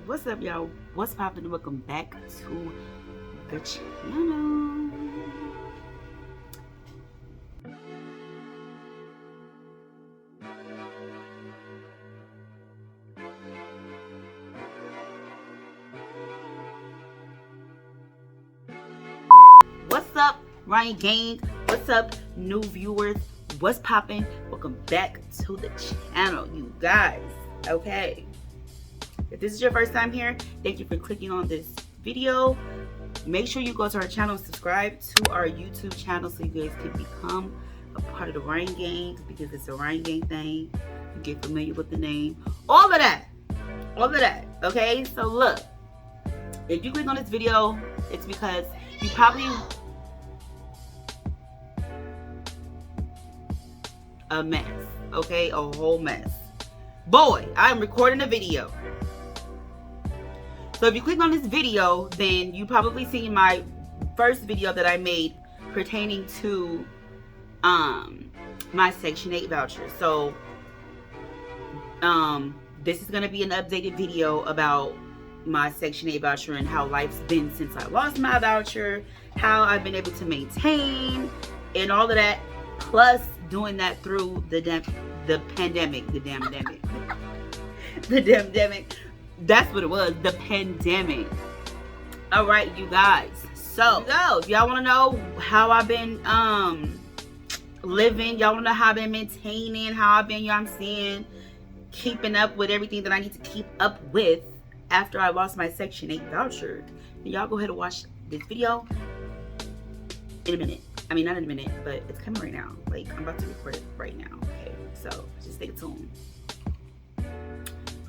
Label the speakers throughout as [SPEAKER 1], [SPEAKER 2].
[SPEAKER 1] What's up, y'all? What's poppin'? Welcome back to the channel. What's up, Ryan Gang? What's up, new viewers? What's poppin'? Welcome back to the channel, you guys. Okay. If this is your first time here, thank you for clicking on this video. Make sure you go to our channel and subscribe to our YouTube channel so you guys can become a part of the Ryan Gang, because it's a Ryan Gang thing. You get familiar with the name. All of that. Okay? So look, if you click on this video, it's because you probably a mess. Okay? A whole mess. Boy, I'm recording a video. So if you click on this video, then you probably seen my first video that I made pertaining to my Section 8 voucher. So this is going to be an updated video about my Section 8 voucher and how life's been since I lost my voucher, how I've been able to maintain and all of that, plus doing that through the pandemic. That's what it was, the pandemic. All right, you guys. So, if y'all want to know how I've been living, y'all want to know how I've been maintaining, how I've been, keeping up with everything that I need to keep up with after I lost my Section 8 voucher, then y'all go ahead and watch this video in a minute. I mean, not in a minute, but it's coming right now. Like, I'm about to record it right now. Okay, so just stay tuned.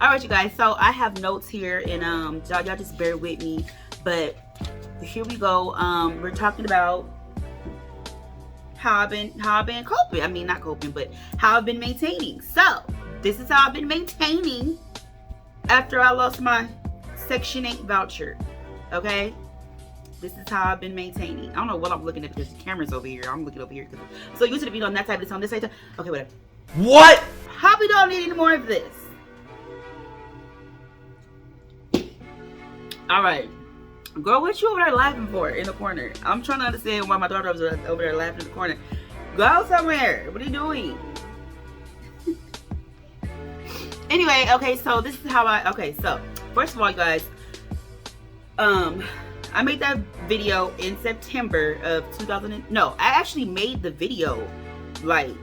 [SPEAKER 1] All right, you guys, so I have notes here, and y'all just bear with me, but here we go. We're talking about how I've been coping. I mean, not coping, but how I've been maintaining. So this is how I've been maintaining after I lost my Section 8 voucher. Okay, this is how I've been maintaining. I don't know what I'm looking at because the camera's over here. I'm looking over here. So you should be on that side, it's on this side. Okay, whatever.
[SPEAKER 2] What?
[SPEAKER 1] Probably don't need any more of this. All right, girl, what you over there laughing for in the corner? I'm trying to understand why my daughter was over there laughing in the corner. Go somewhere. What are you doing? Anyway, okay, so this is how so first of all, you guys, I made that video in September of 2000. No, I actually made the video like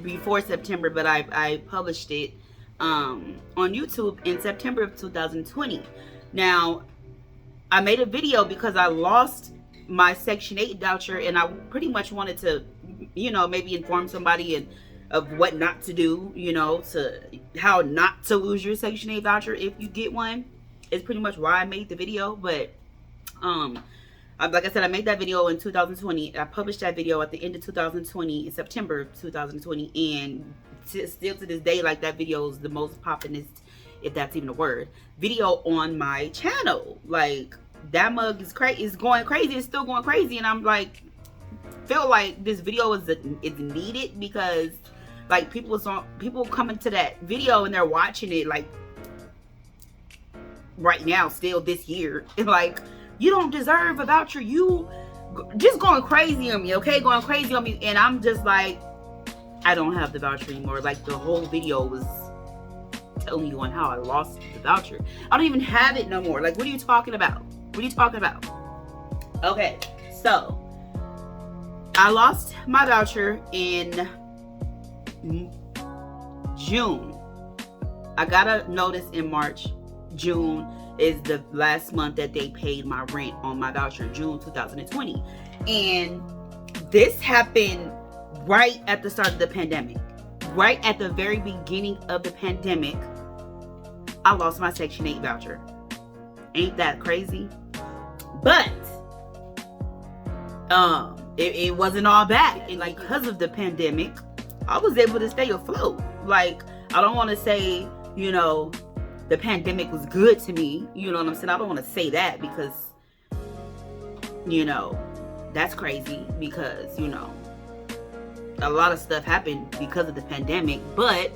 [SPEAKER 1] before September, but I published it on YouTube in September of 2020. Now, I made a video because I lost my Section 8 voucher, and I pretty much wanted to, maybe inform somebody of what not to do, to how not to lose your Section 8 voucher if you get one. It's pretty much why I made the video. But like I said, I made that video in 2020. I published that video at the end of 2020, in September of 2020, and still to this day, like, that video is the most poppin'est, if that's even a word, video on my channel. Like, that mug is going crazy. It's still going crazy, and I'm like, feel like this video is needed, because like people coming to that video and they're watching it like right now, still this year, and like, you don't deserve a voucher. You just going crazy on me, okay? Going crazy on me, and I'm just like, I don't have the voucher anymore. Like, the whole video was telling you on how I lost the voucher. I don't even have it no more. Like, what are you talking about? What are you talking about? Okay, so I lost my voucher in June. I got a notice in March. June is the last month that they paid my rent on my voucher, June 2020. And this happened right at the start of the pandemic. Right at the very beginning of the pandemic, I lost my Section 8 voucher. Ain't that crazy? But it wasn't all bad. And like, because of the pandemic, I was able to stay afloat. Like, I don't want to say, the pandemic was good to me. You know what I'm saying? I don't want to say that, because, that's crazy, because, a lot of stuff happened because of the pandemic. But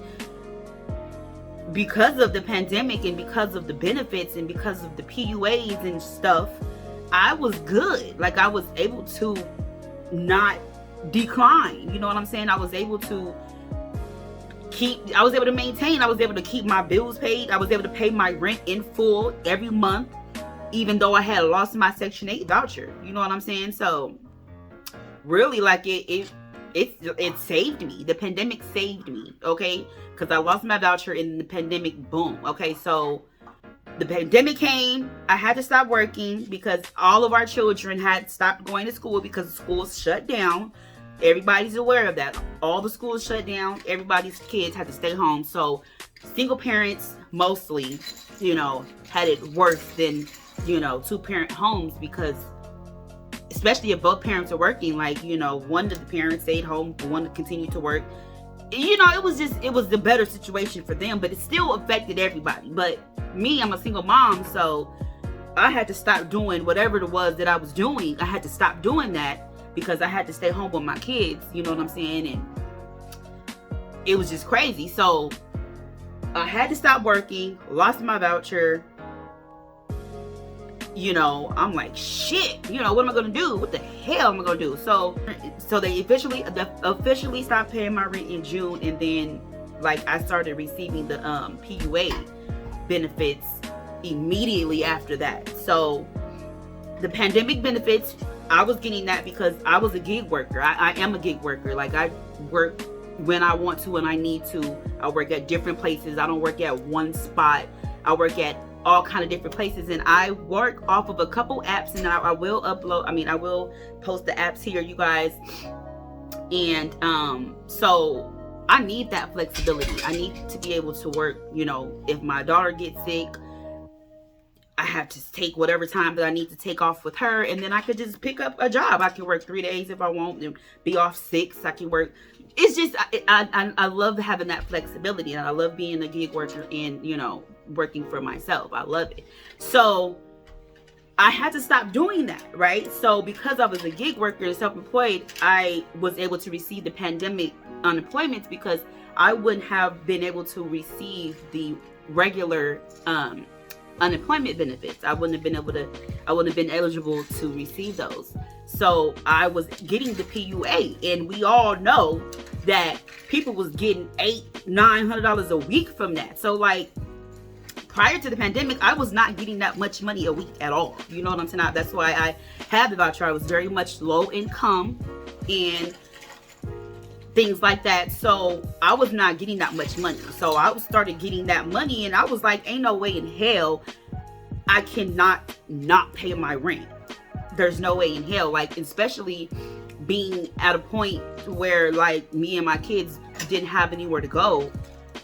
[SPEAKER 1] because of the pandemic and because of the benefits and because of the PUAs and stuff, I was good. Like, I was able to not decline. You know what I'm saying? I was able to maintain. I was able to keep my bills paid. I was able to pay my rent in full every month, even though I had lost my Section 8 voucher. You know what I'm saying? So really, like, it saved me. The pandemic saved me, okay? Because I lost my voucher and the pandemic, boom. Okay, so the pandemic came. I had to stop working because all of our children had stopped going to school because the schools shut down. Everybody's aware of that. All the schools shut down. Everybody's kids had to stay home. So single parents mostly, had it worse than, two-parent homes, because especially if both parents are working, like, one of the parents stayed home, one continued to work. It was the better situation for them, but it still affected everybody. But me, I'm a single mom, so I had to stop doing whatever it was that I was doing. I had to stop doing that because I had to stay home with my kids, you know what I'm saying? And it was just crazy. So I had to stop working, lost my voucher. I'm like, shit, what am I going to do? What the hell am I going to do? So they officially stopped paying my rent in June. And then, like, I started receiving the PUA benefits immediately after that. So the pandemic benefits, I was getting that because I was a gig worker. I am a gig worker. Like, I work when I want to and I need to. I work at different places. I don't work at one spot. I work at all kind of different places, and I work off of a couple apps, and I will post the apps here, you guys. And so I need that flexibility. I need to be able to work, if my daughter gets sick, I have to take whatever time that I need to take off with her, and then I could just pick up a job. I can work 3 days if I want, and be off 6. I can work. It's just, I love having that flexibility, and I love being a gig worker and, working for myself. I love it. So I had to stop doing that, right? So because I was a gig worker and self-employed, I was able to receive the pandemic unemployment because I wouldn't have been able to receive the regular unemployment benefits. I wouldn't have been eligible to receive those. So I was getting the PUA, and we all know that people was getting $800-900 a week from that. So, like, prior to the pandemic, I was not getting that much money a week at all. You know what I'm saying? That's why I had the voucher. I was very much low income and things like that. So I was not getting that much money. So I started getting that money, and I was like, ain't no way in hell I cannot not pay my rent. There's no way in hell. Like, especially being at a point where, like, me and my kids didn't have anywhere to go.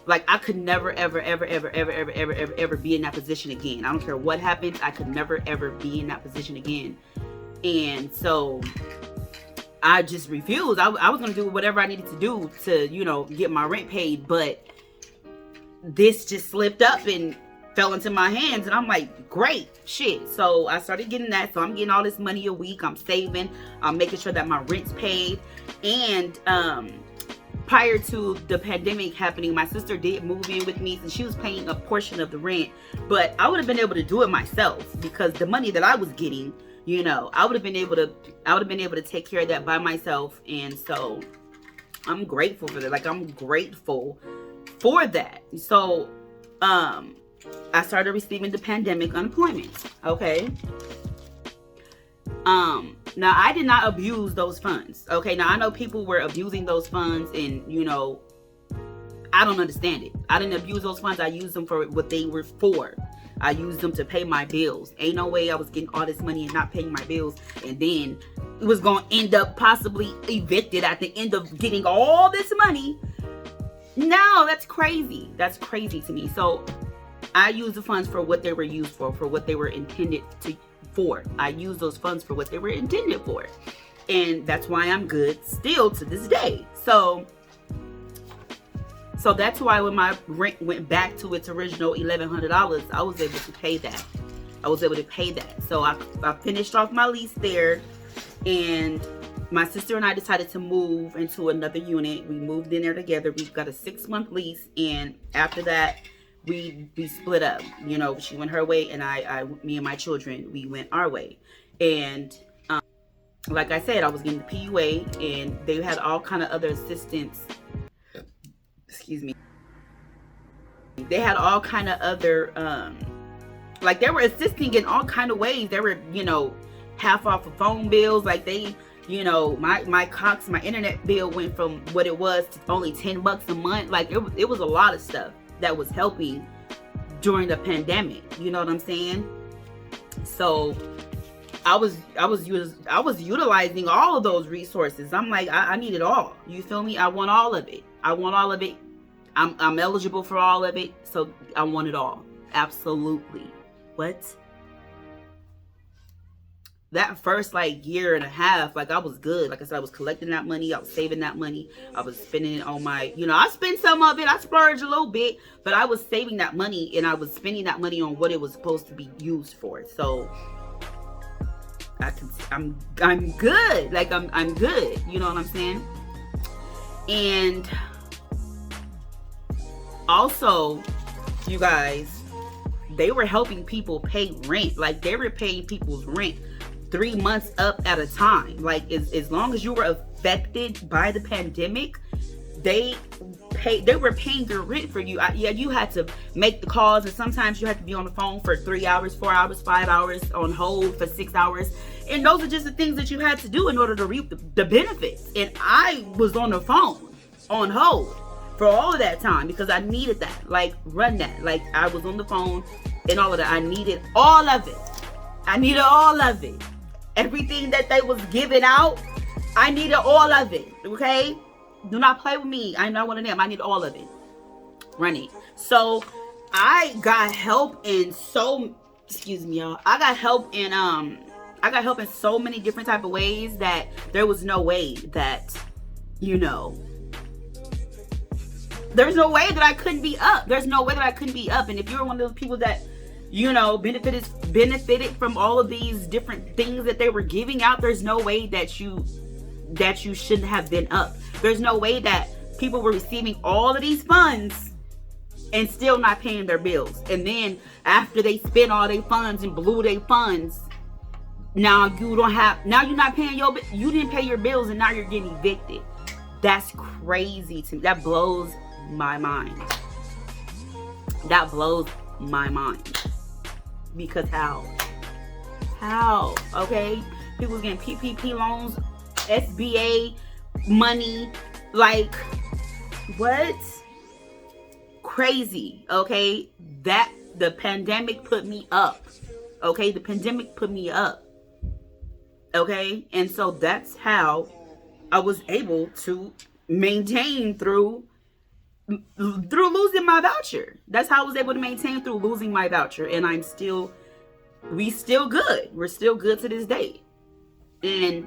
[SPEAKER 1] Like, I could never, ever, ever, ever, ever, ever, ever, ever, ever be in that position again. I don't care what happens. I could never, ever be in that position again. And so I just refused. I was going to do whatever I needed to do to, get my rent paid. But this just slipped up and fell into my hands. And I'm like, great, shit. So I started getting that. So I'm getting all this money a week. I'm saving. I'm making sure that my rent's paid. And, prior to the pandemic happening, my sister did move in with me, so she was paying a portion of the rent, but I would have been able to do it myself because the money that I was getting, I would have been able to take care of that by myself. And so I'm grateful for that. Like, I'm grateful for that. So I started receiving the pandemic unemployment. Okay. Now, I did not abuse those funds. Okay, now I know people were abusing those funds, and I don't understand it. I didn't abuse those funds. I used them for what they were for. I used them to pay my bills. Ain't no way I was getting all this money and not paying my bills, and then it was going to end up possibly evicted at the end of getting all this money. No, that's crazy. That's crazy to me. So I used the funds for what they were used for what they were intended for. I use those funds for what they were intended for. And that's why I'm good still to this day. So that's why when my rent went back to its original $1,100, I was able to pay that. So I finished off my lease there, and my sister and I decided to move into another unit. We moved in there together. We've got a 6-month lease, and after that, we split up. You know, she went her way, and me and my children, we went our way. And like I said, I was getting the PUA, and they had all kind of other assistance. Excuse me. They had all kind of other like they were assisting in all kind of ways. They were, you know, half off of phone bills. Like they, you know, my internet bill went from what it was to only $10 a month. Like it was a lot of stuff that was helping during the pandemic. You know what I'm saying? So I was utilizing all of those resources. I'm like, I need it all. You feel me? I want all of it. I want all of it. I'm eligible for all of it, so I want it all. Absolutely. What? That first like year and a half, like I was good. Like I said, I was collecting that money, I was saving that money, I was spending it on my, you know, I spent some of it, I splurged a little bit, but I was saving that money and I was spending that money on what it was supposed to be used for. So I'm good. Like I'm good. You know what I'm saying? And also, you guys, they were helping people pay rent. Like they were paying people's rent 3 months up at a time. Like as long as you were affected by the pandemic, they were paying your rent for you. Yeah, you had to make the calls, and sometimes you had to be on the phone for 3 hours, 4 hours, 5 hours, on hold for 6 hours. And those are just the things that you had to do in order to reap the benefits. And I was on the phone, on hold, for all of that time because I needed that. Like, run that. Like, I was on the phone and all of that. I needed all of it. I needed all of it. Everything that they was giving out, I needed all of it. Okay? Do not play with me. I'm not one of them. I need all of it. Run it. So I got help in excuse me, y'all. I got help in so many different type of ways that there was no way that, you know, there's no way that I couldn't be up. There's no way that I couldn't be up. And if you're one of those people that, you know, benefited from all of these different things that they were giving out, there's no way that you shouldn't have been up. There's no way that people were receiving all of these funds and still not paying their bills. And then after they spent all their funds and blew their funds, now you're not paying you didn't pay your bills, and now you're getting evicted. That's crazy to me. That blows my mind. That blows my mind. Because how? Okay? People getting PPP loans, SBA money, like, what? Crazy, okay? That the pandemic put me up. Okay? The pandemic put me up. Okay? And so that's how I was able to maintain through losing my voucher. That's how I was able to maintain through losing my voucher. And we still good. We're still good to this day. And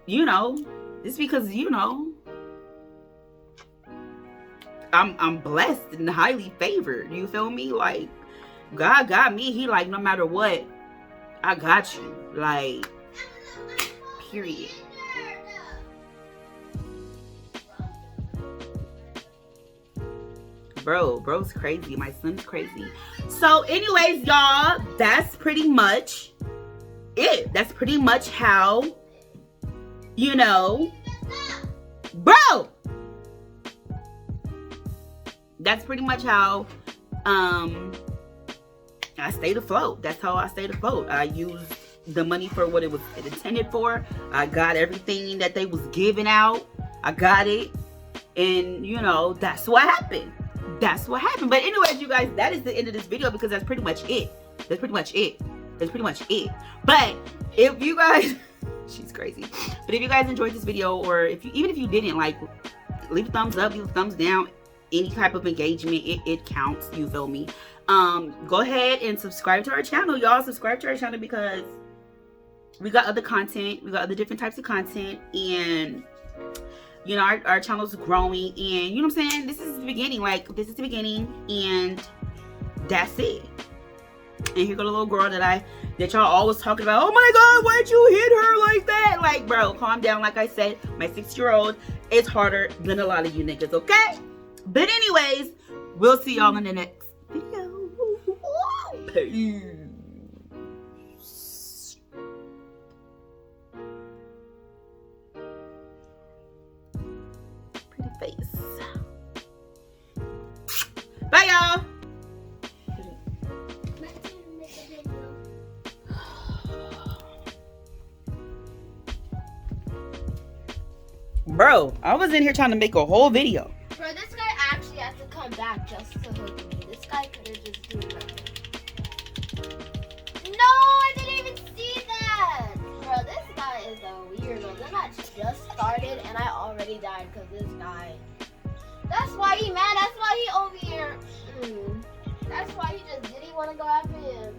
[SPEAKER 1] you know, it's because, you know, I'm blessed and highly favored. You feel me? Like, God got me. He like, no matter what, I got you. Like, period. Bro's crazy. My son's crazy. So anyways, y'all, that's pretty much it. That's pretty much how, you know, bro, that's pretty much how I stayed afloat. That's how I stayed afloat. I used the money for what it was intended for. I got everything that they was giving out. I got it. And, you know, that's what happened. That's what happened. But anyways, you guys, that is the end of this video because that's pretty much it. That's pretty much it. But if you guys, she's crazy. But if you guys enjoyed this video, or even if you didn't, like, leave a thumbs up, leave a thumbs down. Any type of engagement, it counts. You feel me? Go ahead and subscribe to our channel, y'all. Subscribe to our channel because we got other content. We got other different types of content, and you know, our channel's growing, and you know what I'm saying? This is the beginning. Like, this is the beginning, and that's it. And here go the little girl that y'all always talking about. Oh my God, why'd you hit her like that? Like, bro, calm down. Like I said, my 6-year-old is harder than a lot of you niggas, okay? But anyways, We'll see y'all in the next video. Peace. Pretty face. Bye, y'all. Bro, I was in here trying to make a whole video.
[SPEAKER 2] Bro, this guy actually has to come back just to hook me. This guy could have just do nothing. No, I didn't even see that. Bro, this guy is a weirdo. The match just started and I already died because this guy. That's why he mad. That's why he over here. That's why he just didn't want to go after him.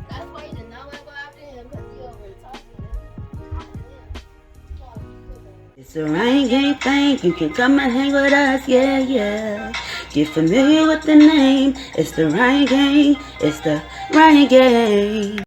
[SPEAKER 2] That's why he did not want to go after him because he over talking.
[SPEAKER 1] It's a Ryan Gang thing, you can come and hang with us, yeah, yeah. Get familiar with the name, it's the Ryan Gang, it's the Ryan Gang.